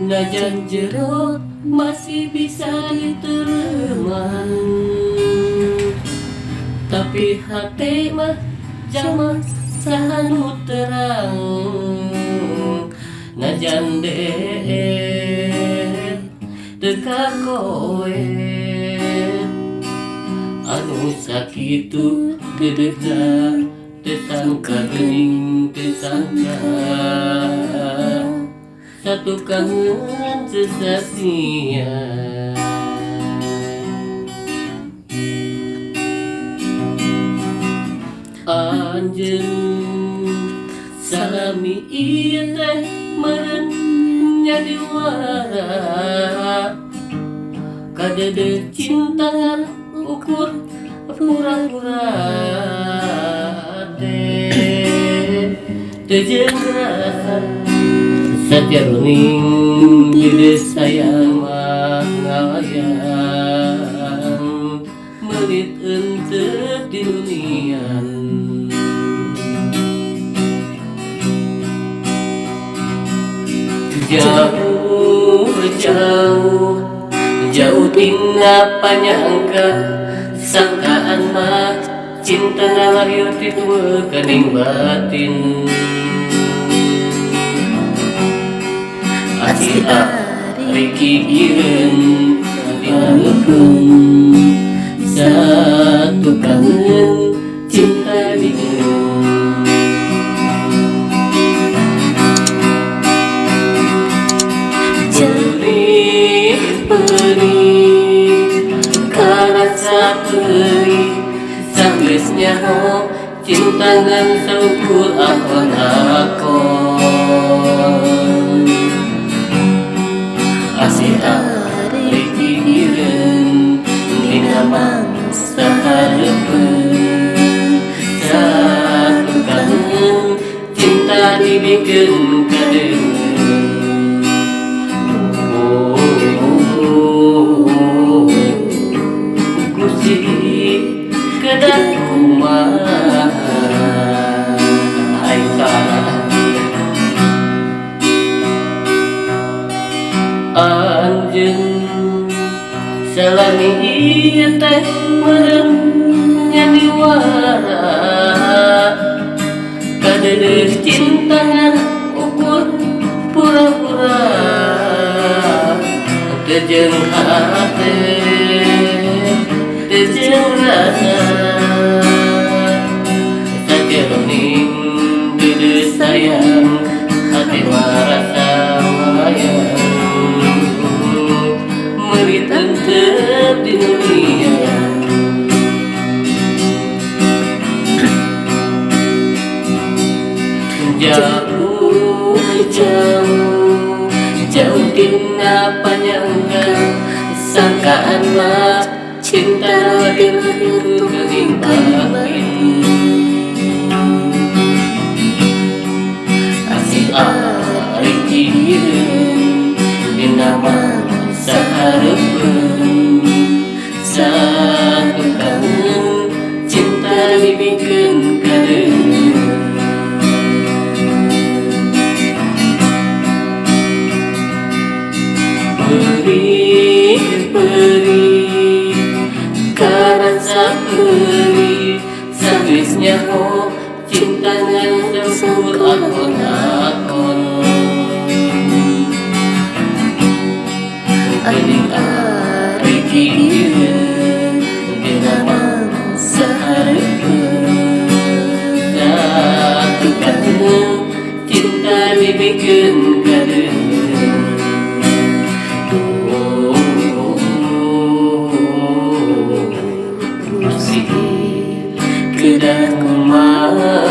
Najan jero masih bisa diterima, tapi hati mah jama sahanu terang. Najan teka kowe anu sakitu dedeka tesangka gening tesangka satu kangen sesasia. Anjeun salami ieu teh meureun nyadi wara kadede cinta ukur pura-pura teh teu jeung rasa sajaroning diri sayang mah ngawayang melit eunteu di dunian. Jauh tina panyangka sangkaan mah cinta lahir ti kening batin. Asih riki gireun dihalukeun satu kangen cinta digeun. Perih karasa perih sanggeus nyaho cinta ngan saukur akon-akon. Asih ari pikireun dina mangsa hareupeun satu kangen cinta dibikeun kadeung. Kedah kumaha anjeun salami ieu teh meureun nyadi wara kadede cinta ukur pura-pura teu jeung hate teu jeung rasa sajaroning diri sayang hati marasa wayang meuli teu di dunia. Jauh tina panyangka sangkaan mah cinta lahir kening batin. Asih ari gireun dina mangsa hareupeun satu kangen cinta dibikeun kadeung. Perih karasa perih sanggeus nyaho cinta ngan saukur akon-akon. Geuning ari gireun dina mangsa hareupeun satu kangen cinta dibikeun kadeung. Kedah kumaha